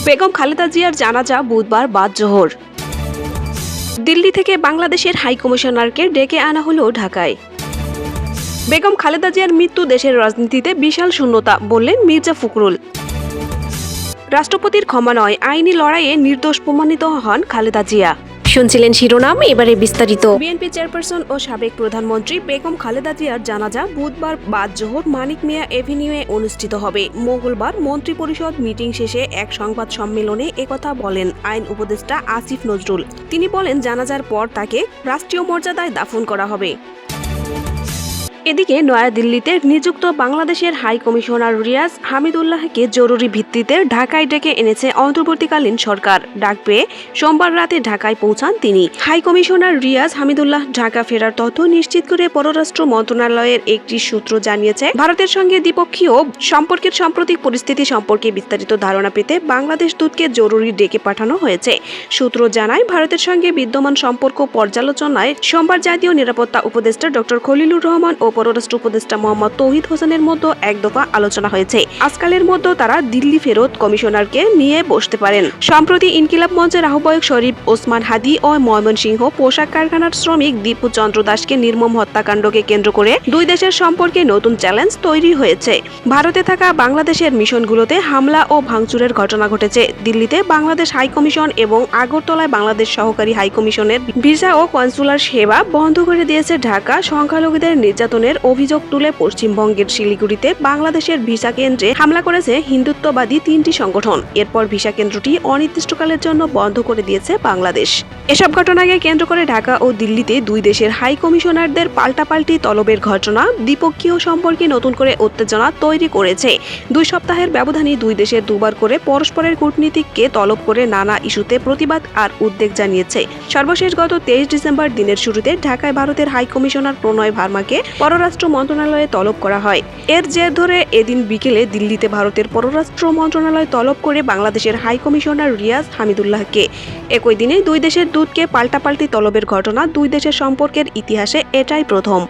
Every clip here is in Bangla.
বেগম খালেদা জিয়ার জানাজা বুধবার বাদ জোহর। দিল্লি থেকে বাংলাদেশের হাই কমিশনারকে ডেকে আনা হলো ঢাকায়। বেগম খালেদা জিয়ার মৃত্যু দেশের রাজনীতিতে বিশাল শূন্যতা, বললেন মির্জা ফখরুল। রাষ্ট্রপতির ক্ষমা নয়, আইনি লড়াইয়ে নির্দোষ প্রমাণিত হন খালেদা জিয়া। শুনছিলেন শিরোনাম, এবারে বিস্তারিত। বিএনপি চেয়ারপারসন ও সাবেক প্রধানমন্ত্রী বেগম খালেদা জিয়ার জানাজা বুধবার বাদ জোহর মানিক মিয়া এভিনিউয়ে অনুষ্ঠিত হবে। মঙ্গলবার মন্ত্রিপরিষদ মিটিং শেষে এক সংবাদ সম্মেলনে একথা বলেন আইন উপদেষ্টা আসিফ নজরুল। তিনি বলেন, জানাজার পর তাকে রাষ্ট্রীয় মর্যাদায় দাফন করা হবে। এদিকে নয়াদিল্লিতে নিযুক্ত বাংলাদেশের হাই কমিশনার রিয়াজ হামিদুল্লাহকে জরুরি ভিত্তিতে ঢাকায় ডেকে এনেছে অন্তর্বর্তীকালীন সরকার। ডাক পেয়ে সোমবার রাতে ঢাকায় পৌঁছান তিনি। হাই কমিশনার রিয়াজ হামিদুল্লাহ ঢাকা ফেরার তথ্য নিশ্চিত করে পররাষ্ট্র মন্ত্রণালয়ের একটি সূত্র জানিয়েছে, ভারতের সঙ্গে দ্বিপক্ষীয় সম্পর্কের সাম্প্রতিক পরিস্থিতি সম্পর্কে বিস্তারিত ধারণা পেতে বাংলাদেশ দূতকে জরুরি ডেকে পাঠানো হয়েছে। সূত্র জানায়, ভারতের সঙ্গে বিদ্যমান সম্পর্ক পর্যালোচনায় সোমবার জাতীয় নিরাপত্তা উপদেষ্টা ডক্টর খলিলুর রহমান ও পররাষ্ট্র উপদেষ্টা মোহাম্মদ তৌহিদ হোসেনের মধ্যে এক দফা আলোচনা হয়েছে। আজকালের মধ্যে তারা দিল্লি ফেরত কমিশনারকে নিয়ে বসতে পারেন। সম্প্রতি ইনকিলাব মঞ্চের আহ্বায়ক শরীফ ওসমান হাদি ও ময়মনসিংহ পোশাক কারখানার শ্রমিক দীপু চন্দ্র দাসকে নির্মম হত্যাকাণ্ডকে কেন্দ্র করে দুই দেশের সম্পর্কে নতুন চ্যালেঞ্জ তৈরি হয়েছে। ভারতে থাকা বাংলাদেশের মিশনগুলোতে হামলা ও ভাঙচুরের ঘটনা ঘটেছে। দিল্লিতে বাংলাদেশ হাই কমিশন এবং আগরতলায় বাংলাদেশ সহকারী হাই কমিশনের ভিসা ও কনসুলার সেবা বন্ধ করে দিয়েছে ঢাকা। সংখ্যালঘুদের নির্যাতনের অভিযোগ তুলে পশ্চিমবঙ্গের শিলিগুড়িতে বাংলাদেশের ভিসা কেন্দ্রে হামলা করেছে হিন্দুত্ববাদী তিনটি সংগঠন। এরপর ভিসা কেন্দ্রটি অনির্দিষ্টকালের জন্য বন্ধ করে দিয়েছে বাংলাদেশ। এসব ঘটনাকে কেন্দ্র করে ঢাকা ও দিল্লিতে দুই দেশের হাই কমিশনারদের পাল্টাপাল্টি তলবের ঘটনা দ্বিপক্ষীয় সম্পর্কে নতুন করে উত্তেজনা তৈরি করেছে। 2 সপ্তাহের ব্যবধানে দুই দেশের দুবার করে পরস্পরের কূটনীতিককে তলব করে নানা ইস্যুতে প্রতিবাদ আর উদ্বেগ জানিয়েছে। সর্বশেষ গত 23 ডিসেম্বর দিনের শুরুতে ঢাকায় ভারতের হাই কমিশনার প্রণয় ভার্মাকে পররাষ্ট্র মন্ত্রণালয়ে তলব করা হয়। এর জের ধরে এদিন বিকেলে দিল্লিতে ভারতের পররাষ্ট্র মন্ত্রণালয় তলব করে বাংলাদেশের হাই কমিশনার রিয়াজ হামিদুল্লাহকে। একই দিনে দুই দেশের দূতকে পাল্টাপাল্টি তলবের ঘটনা দুই দেশের সম্পর্কের ইতিহাসে এটাই প্রথম।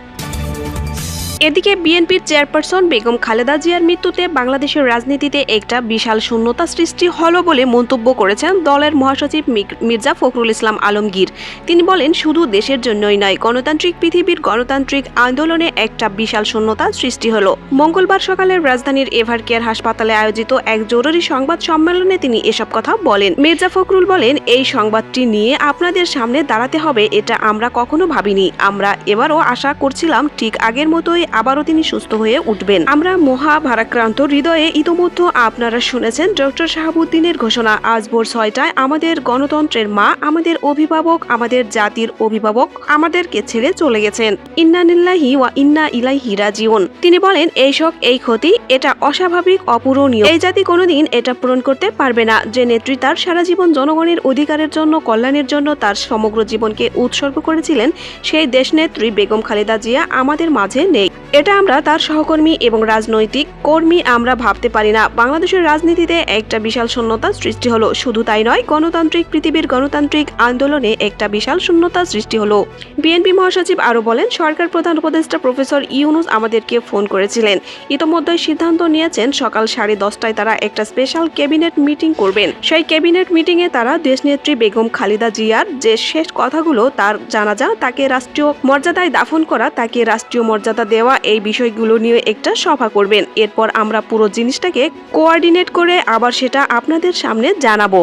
এদিকে বিএনপির চেয়ারপারসন বেগম খালেদা জিয়ার মৃত্যুতে বাংলাদেশের রাজনীতিতে একটা বিশাল শূন্যতা সৃষ্টি হলো বলে মন্তব্য করেছেন দলের মহাসচিব মির্জা ফখরুল ইসলাম আলমগীর। তিনি বলেন, শুধু দেশের জন্যই নয়, গণতান্ত্রিক পৃথিবীর গণতান্ত্রিক আন্দোলনে একটা বিশাল শূন্যতা সৃষ্টি হলো। মঙ্গলবার সকালে রাজধানীর এভারকেয়ার হাসপাতালে আয়োজিত এক জরুরি সংবাদ সম্মেলনে তিনি এসব কথা বলেন। মির্জা ফখরুল বলেন, এই সংবাদটি নিয়ে আপনাদের সামনে দাঁড়াতে হবে, এটা আমরা কখনো ভাবিনি। আমরা এবারও আশা করছিলাম ঠিক আগের মতোই আবারও তিনি সুস্থ হয়ে উঠবেন। আমরা মহাভারাক্রান্ত হৃদয়ে ইতোমধ্যে আপনারা শুনেছেন ডক্টর শাহাবুদ্দিনের ঘোষণা। আজ ভোর 6টায় আমাদের গণতন্ত্রের মা, আমাদের অভিভাবক, আমাদের জাতির অভিভাবক আমাদেরকে ছেড়ে চলে গেছেন। ইন্না লিল্লাহি ওয়া ইন্না ইলাইহি রাজিউন। তিনি বলেন, এই শোক, এই ক্ষতি, এটা অস্বাভাবিক, অপূরণীয়। এই জাতি কোনোদিন এটা পূরণ করতে পারবে না। যে নেত্রী তার সারা জীবন জনগণের অধিকারের জন্য, কল্যাণের জন্য তার সমগ্র জীবনকে উৎসর্গ করেছিলেন, সেই দেশনেত্রী বেগম খালেদা জিয়া আমাদের মাঝে নেই। এটা আমরা তার সহকর্মী এবং রাজনৈতিক কর্মী আমরা ভাবতে পারি না। বাংলাদেশের রাজনীতিতে একটা বিশাল শূন্যতা সৃষ্টি হলো। শুধু তাই নয়, গণতান্ত্রিক পৃথিবীর গণতান্ত্রিক আন্দোলনে একটা বিশাল শূন্যতা সৃষ্টি হলো। বিএনপি মহাসচিব আরো বলেন, সরকার প্রধান উপদেষ্টা প্রফেসর ইউনূস আমাদেরকে ফোন করেছিলেন। ইতোমধ্যে সিদ্ধান্ত নিয়েছেন সকাল 10:30টায় তারা একটা স্পেশাল ক্যাবিনেট মিটিং করবেন। সেই ক্যাবিনেট মিটিংয়ে তারা দেশনেত্রী বেগম খালেদা জিয়ার যে শেষ কথাগুলো, তার জানাজা, তাকে রাষ্ট্রীয় মর্যাদায় দাফন করা, তাকে রাষ্ট্রীয় মর্যাদা দেওয়া, এই বিষয়গুলো নিয়ে একটা সভা করবেন। এরপর আমরা পুরো জিনিসটাকে কোঅর্ডিনেট করে আবার সেটা আপনাদের সামনে জানাবো।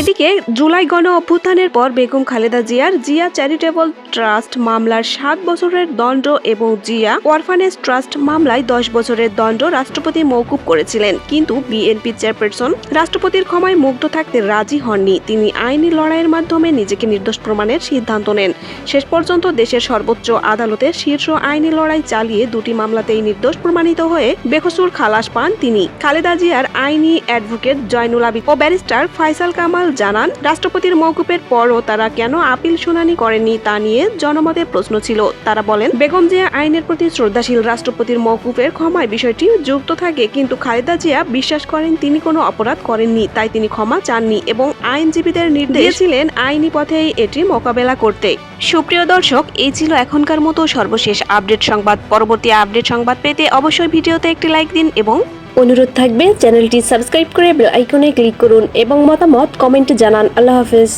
এদিকে জুলাই গণ অভ্যুত্থানের পর বেগম খালেদা জিয়া চ্যারিটেবল ট্রাস্ট মামলার 7 বছরের দণ্ড এবং জিয়া অরফানেজ ট্রাস্ট মামলায় 10 বছরের দণ্ড রাষ্ট্রপতি মওকুফ করেছিলেন। কিন্তু বিএনপি চেয়ারপারসন রাষ্ট্রপতির ক্ষমায় মুগ্ধ থাকতে রাজি হননি। তিনি আইনি লড়াইয়ের মাধ্যমে নিজেকে নির্দোষ প্রমাণের সিদ্ধান্ত নেন। শেষ পর্যন্ত দেশের সর্বোচ্চ আদালতে শীর্ষ আইনি লড়াই চালিয়ে 2টি মামলাতেই নির্দোষ প্রমাণিত হয়ে বেকসুর খালাস পান তিনি। খালেদা জিয়ার আইনি অ্যাডভোকেট জয়নুল আবিদ ও ব্যারিস্টার ফয়সাল কামাল জানান, রাষ্ট্রপতির মওকুফের পরও তারা কেন আপিল শুনানি করেননি তা নিয়ে জনমতে প্রশ্ন ছিল। তারা বলেন, বেগম জিয়া আইনের প্রতি শ্রদ্ধাশীল। রাষ্ট্রপতির মওকুফের ক্ষমায় বিষয়টি যুক্ত থাকে, কিন্তু খালেদা জিয়া বিশ্বাস করেন তিনি কোনো অপরাধ করেননি, তাই তিনি ক্ষমা চাননি এবং আইনজীবীদের নির্দেশ দিয়েছিলেন আইনি পথেই এটি মোকাবেলা করতে। সুপ্রিয় দর্শক, এই ছিল এখনকার মতো সর্বশেষ আপডেট সংবাদ। পরবর্তী আপডেট সংবাদ পেতে অবশ্যই ভিডিওতে একটি লাইক দিন এবং অনুরোধ থাকবে চ্যানেলটি সাবস্ক্রাইব করে বেল আইকনে ক্লিক করুন এবং মতামত কমেন্টে জানান। আল্লাহ হাফেজ।